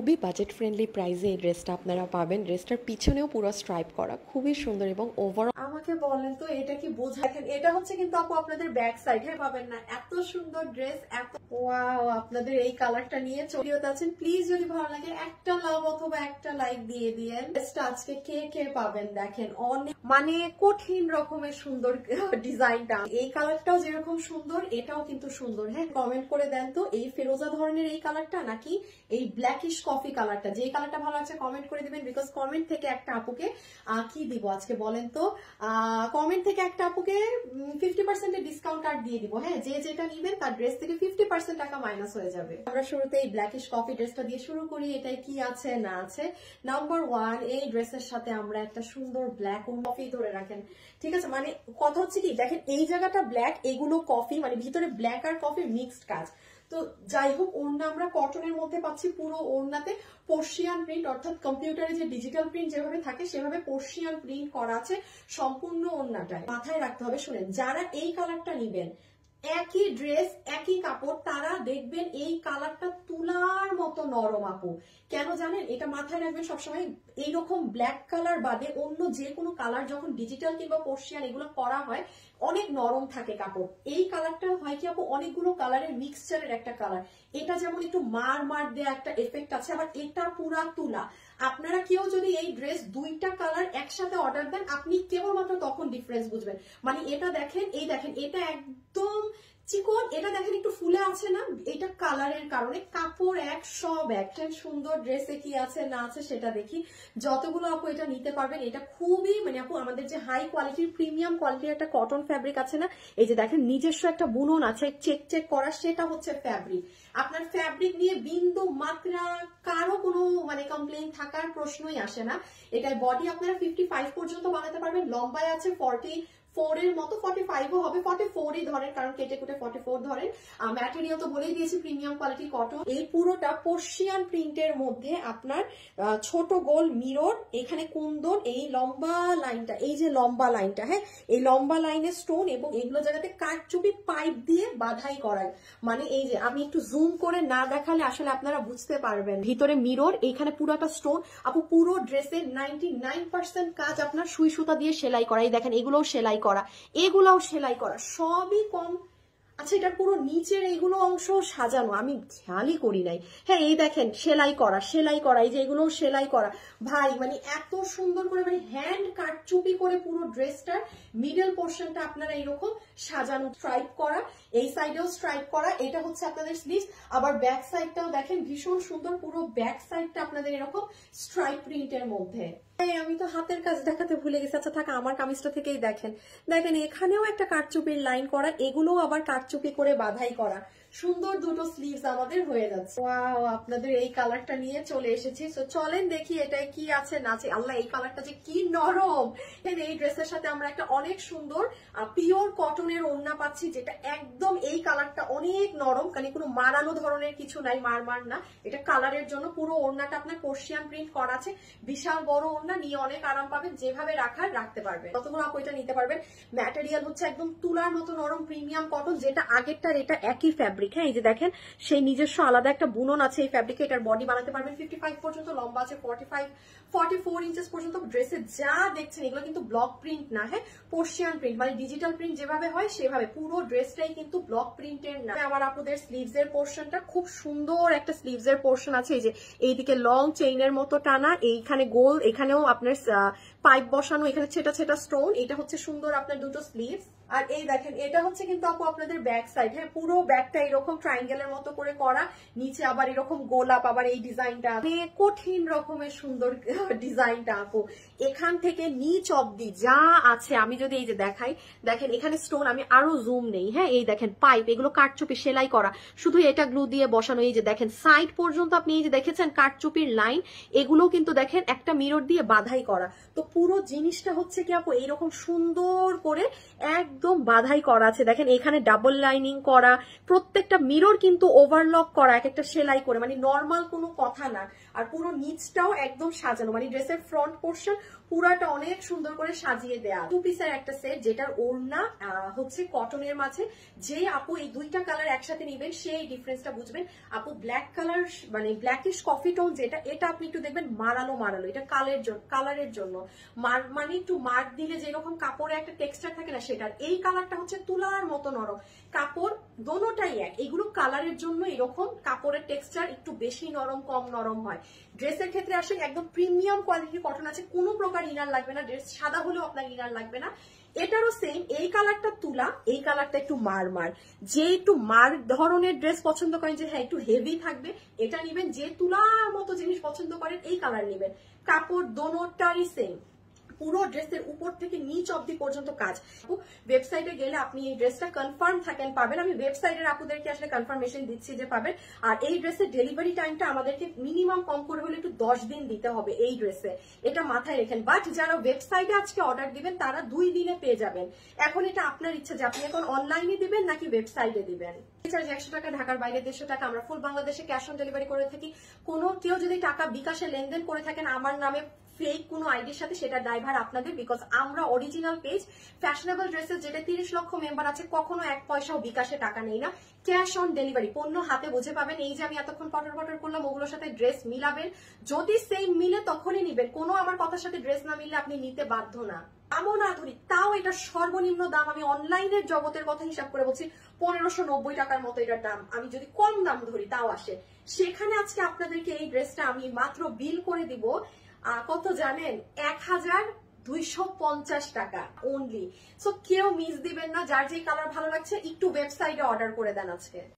খুবই budget friendly প্রাইসে এই ড্রেসটা আপনারা পাবেন। ড্রেসটার পিছনেও পুরো স্ট্রাইপ করা, খুবই সুন্দর এবং ওভারঅল। আমাকে বলেন তো এটা কি বোঝায়? এটা হচ্ছে কিন্তু আপু আপনাদের ব্যাক সাইড, হ্যাঁ পাবেন না এত সুন্দর ড্রেস, এত ওয়াও। আপনাদের এই কালারটা নিয়ে চলিতে আছেন, প্লিজ যদি ভালো লাগে একটা লাভ অথবা একটা লাইক দিয়ে দিয়েন। ড্রেসটা আজকে কে কে পাবেন দেখেন, অনেক মানে কঠিন রকমের সুন্দর ডিজাইনটা। এই কালারটাও যেরকম সুন্দর এটাও কিন্তু সুন্দর। হ্যাঁ কমেন্ট করে দেন তো এই ফেরোজা ধরনের এই কালারটা নাকি এই ব্ল্যাকিশ কফি কালারটা, যে কালারটা ভালো আছে কমেন্ট করে দিবেন। বিকজ কমেন্ট থেকে একটা আপুকে কি দিব আজকে বলেন তো, কমেন্ট থেকে একটা আপুকে 50% ডিসকাউন্ট কার্ড দিয়ে দিব। হ্যাঁ যে যেটা নিবেন তার ড্রেস থেকে 50% টাকা মাইনাস হয়ে যাবে। আমরা শুরুতে এই ব্ল্যাকিশ কফি ড্রেসটা দিয়ে শুরু করি। এটাই কি আছে না আছে। নাম্বার 1, এই ড্রেসের সাথে আমরা একটা সুন্দর ব্ল্যাক কফি ধরে রাখেন, ঠিক আছে। মানে কথা হচ্ছে কি দেখেন এই জায়গাটা ব্ল্যাক, এগুলো কফি, মানে ভিতরে ব্ল্যাক আর কফি মিক্সড কাজ। তো যাই হোক, ওড়না আমরা কটনের মধ্যে পাচ্ছি, পুরো ওড়নাতে পার্সিয়ান প্রিন্ট, অর্থাৎ কম্পিউটারে যে ডিজিটাল প্রিন্ট যেভাবে থাকে সেভাবে পার্সিয়ান প্রিন্ট করা আছে সম্পূর্ণ ওড়নাটায়। মাথায় রাখতে হবে, শুনেন যারা এই কালারটা নিবেন, একই ড্রেস একই কাপড়, তারা দেখবেন এই কালারটা তুলার মতো নরম আপু। কেন জানেন? এটা মাথায় রাখবেন সবসময়, এইরকম ব্ল্যাক কালার বাদে অন্য যে কোনো কালার যখন ডিজিটাল কিংবা পার্সিয়ান এগুলো করা হয় অনেক নরম থাকে কাপড়। এই কালারটা হয় কি আপু অনেকগুলো কালারের মিক্সচারের একটা কালার। এটা যেমন একটু মার মার দেয়া একটা এফেক্ট আছে, আবার এটা পুরা তুলা। আপনারা কেউ যদি এই ড্রেস দুইটা কালার একসাথে অর্ডার দেন আপনি কেবলমাত্র তখন ডিফারেন্স বুঝবেন। মানে এটা দেখেন, এই দেখেন এটা একদম চিকন, এটা দেখেন একটু ফুলে আছে না, এটা কালারের কারণে। কাপড় এক, সব এক। সুন্দর ড্রেসে কি আছে না আছে সেটা দেখি। যতগুলো আপু এটা নিতে পারবেন, এটা খুবই মানে আপু আমাদের যে হাই কোয়ালিটির প্রিমিয়াম কোয়ালিটির একটা কটন ফ্যাব্রিক আছে না, এই যে দেখেন নিজস্ব একটা বুনন আছে চেক চেক করা, সেটা হচ্ছে ফ্যাব্রিক। আপনার ফ্যাব্রিক নিয়ে বিন্দু মাত্রা কারো কোনো মানে কমপ্লেইন থাকার প্রশ্নই আসে না। এটার বডি আপনারা 55 পর্যন্ত বানাতে পারবেন, লম্বায় আছে 44 এর মতো, 45ও হবে, 44ই ধরেন কারণ কেটে কুটে 44 ধরেন। ম্যাটেরিয়াল তো বলেই দিয়েছি প্রিমিয়াম কোয়ালিটি কটন। এই পুরোটা পার্সিয়ান প্রিন্টের মধ্যে আপনার ছোট গোল মিরর, এখানে কুন্দন, এই লম্বা লাইনটা, এই যে লম্বা লাইনটা, হ্যাঁ এই লম্বা লাইনের স্টোন এবং এগুলো জায়গাতে কারচুপি পাইপ দিয়ে বাধাই করায়। মানে এই যে আমি একটু জুম করে না দেখালে আসলে আপনারা বুঝতে পারবেন। ভিতরে মিরর, এইখানে পুরোটা স্টোন আপু। পুরো ড্রেসের 99% কাজ আপনার সুই সুতা দিয়ে সেলাই করা। এই দেখেন এগুলোও সেলাই করা, এগুলাও সেলাই করা, সবই কম। আচ্ছা এটার পুরো নিচের এইগুলো অংশ সাজানো, আমি খেয়ালই করি নাই। হ্যাঁ এই দেখেন সেলাই করা, সেলাই করা, এই যে এগুলোও সেলাই করা। ভাই মানে এত সুন্দর করে মানে হ্যান্ড কাটচুপি করে পুরো ড্রেসটার মিডল পোর্শনটা আপনারা এইরকম সাজানো, স্ট্রাইপ করা, এই সাইডেও স্ট্রাইপ করা। এটা হচ্ছে আপনাদের স্লিভস। আবার ব্যাক সাইডটাও দেখেন ভীষণ সুন্দর, পুরো ব্যাক সাইডটা আপনাদের এরকম স্ট্রাইপ প্রিন্টের মধ্যে। আমি তো হাতের কাজ দেখাতে ভুলে গেছি। আচ্ছা থাকা, আমার কামিজটা থেকেই দেখেন, দেখেন এখানেও একটা কারচুপির লাইন করা, এগুলোও আবার কারচুপি করে বাধাই করা। সুন্দর দুটো স্লিভস আমাদের হয়ে যাচ্ছে। ওয়াও, আপনাদের এই কালারটা নিয়ে চলে এসেছি। তো চলেন দেখি এটাই কি আছে না আছে। আল্লাহ এই কালারটা যে কি নরম। এই ড্রেসের সাথে আমরা একটা অনেক সুন্দর পিওর কটনের ওড়না পাচ্ছি, যেটা একদম এই কালারটা অনেক নরম, কারণ কোনো মারানো ধরনের কিছু নাই, মার না। এটা কালারের জন্য পুরো ওড়নাটা আপনার পার্সিয়ান প্রিন্ট করা আছে। বিশাল বড় ওড়না, নিয়ে অনেক আরাম পাবেন, যেভাবে রাখার রাখতে পারবেন। কতগুলো আপু এটা নিতে পারবেন। ম্যাটেরিয়াল হচ্ছে একদম তুলার মতো নরম প্রিমিয়াম কটন, যেটা আগেরটার এটা একই ফ্যাব্রিক। হ্যাঁ এই যে দেখেন সেই নিজস্ব আলাদা একটা বুনন আছে এই ফ্যাব্রিকে। এটার বডি বানাতে পারবেন 55 পর্যন্ত, লম্বা আছে 44 ইঞ্চেস পর্যন্ত। ড্রেসে যা দেখছেন এগুলো কিন্তু ব্লক প্রিন্ট না, হ্যাঁ পার্সিয়ান প্রিন্ট, মানে ডিজিটাল প্রিন্ট যেভাবে হয় সেভাবে। পুরো ড্রেসটাই কিন্তু ব্লক প্রিন্টের না। আমার আপনাদের স্লিভস এর পোর্শনটা খুব সুন্দর একটা স্লিভস এর পোর্শন আছে, এই যে এইদিকে লং চেইনের মতো টানা, এইখানে গোল, এখানেও আপনার পাইপ বসানো, এখানে ছেটা ছেটা স্টোন। এটা হচ্ছে সুন্দর আপনার দুটো স্লিভস। আর এই দেখেন এটা হচ্ছে কিন্তু আপু আপনাদের ব্যাক সাইড। হ্যাঁ পুরো ব্যাকটা এরকম ট্রায়াঙ্গেলের মতো করে করা, নিচে আবার এরকম গোলাপ, আবার এই ডিজাইনটা কঠিন রকমের সুন্দর ডিজাইনটা আপু। এখান থেকে নিচ অব্দি যা আছে আমি যদি এই যে দেখাই, দেখেন এখানে স্টোন, আমি আরো জুম নেই। হ্যাঁ এই দেখেন পাইপ, এগুলো কাঠচুপি সেলাই করা, শুধু এটা গ্লু দিয়ে বসানো। এই যে দেখেন সাইড পর্যন্ত আপনি এই যে দেখেছেন কাঠচুপির লাইন, এগুলো কিন্তু দেখেন একটা মিরর দিয়ে বাধাই করা। তো পুরো জিনিসটা হচ্ছে কি আপু এইরকম সুন্দর করে একদম বাধাই করা আছে। দেখেন এখানে ডাবল লাইনিং করা, প্রত্যেক প্রত্যেকটা মিরর কিন্তু ওভারলক করা, এক একটা সেলাই করে, মানে নর্মাল কোনো কথা না। আর পুরো নিচটাও একদম সাজানো, মানে ড্রেসের ফ্রন্ট পোর্শন পুরাটা অনেক সুন্দর করে সাজিয়ে দেয়া। 2 পিসের একটা সেট, যেটার ওড়না হচ্ছে কটনের মাঝে। যে আপু এই দুইটা কালার একসাথে নিবেন সেই ডিফারেন্সটা বুঝবেন। আপু ব্ল্যাক কালার, মানে ব্ল্যাকিশ কফি টোন যেটা, এটা আপনি একটু দেখবেন মারালো, এটা কালারের জন্য মানে একটু মার্ক দিলে যেরকম কাপড়ে একটা টেক্সচার থাকে না সেটার। এই কালারটা হচ্ছে তুলার মতো নরম, কাপড় দোনোটাই এক। এগুলো কালারের জন্য এরকম, কাপড়ের টেক্সচার একটু বেশি নরম কম নরম হয়। ড্রেসের ক্ষেত্রে আসলে একদম প্রিমিয়াম কোয়ালিটির কটন আছে, কোনো প্রকার ইনার লাগবে না, ড্রেস সাদা হলেও আপনার ইনার লাগবে না। এটারও সেম, এই কালারটা তুলা, এই কালারটা একটু মার। যে একটু মার ধরনের ড্রেস পছন্দ করেন, যে হ্যাঁ একটু হেভি থাকবে, এটা নিবেন। যে তুলার মতো জিনিস পছন্দ করেন, এই কালার নিবেন। কাপড় দোনোটারই সেম, পুরো ড্রেসের উপর থেকে নিচ অবধি পর্যন্ত কাজ। ওয়েবসাইটে গেলে আপনি এই ড্রেসটা কনফার্ম থাকেন পাবেন। আমি ওয়েবসাইটের আপুদেরকে আসলে কনফার্মেশন দিচ্ছি যে পাবেন। আর এই ড্রেসের ডেলিভারি টাইমটা আমাদেরকে মিনিমাম কম করে হলে একটু 10 দিন দিতে হবে এই ড্রেসে, এটা মাথায় রেখেন। বাট যারা ওয়েবসাইটে আজকে অর্ডার দিবেন তারা 2 দিনে পেয়ে যাবেন। এখন এটা আপনার ইচ্ছা যে আপনি এখন অনলাইনে দিবেন নাকি ওয়েবসাইটে দিবেন। চার্জ 100 টাকা, ঢাকার বাইরে 150 টাকা। আমরা ফুল বাংলাদেশে ক্যাশ অন ডেলিভারি করে থাকি। কোনো কেউ যদি টাকা বিকাশে লেনদেন করে থাকেন আমার নামে ফেক কোনো আইডির সাথে, সেটা ড্রাইভার আপনাদের, বিকজ আমরা অরিজিনাল পেজ ফ্যাশনেবল ড্রেসের যেটা 30 লক্ষ মেম্বার আছে, কখনো 1 পয়সাও বিকাশে টাকা নেই না। ক্যাশ অন ডেলিভারি, পণ্য হাতে বুঝে পাবেন। এই যে আমি এতক্ষণ পটর করলাম, ওগুলোর সাথে ড্রেস মিলাবেন, যদি সেম মিলে তখনই নিবেন। কোনো আমার কথার সাথে ড্রেস না মিললে আপনি নিতে বাধ্য না। দামও না ধরি, তাও এটা সর্বনিম্ন দাম, আমি অনলাইনের জগতের কথা হিসাব করে বলছি 1590 টাকার মতো এটার দাম। আমি যদি কম দাম ধরি তাও আসে। সেখানে আজকে আপনাদেরকে এই ড্রেসটা আমি মাত্র বিল করে দিব কত জানেন, 1250 টাকা অনলি। সো কেউ মিস দিবেন না। যার যে কালার ভালো লাগছে একটু ওয়েবসাইটে অর্ডার করে দেন আজকে।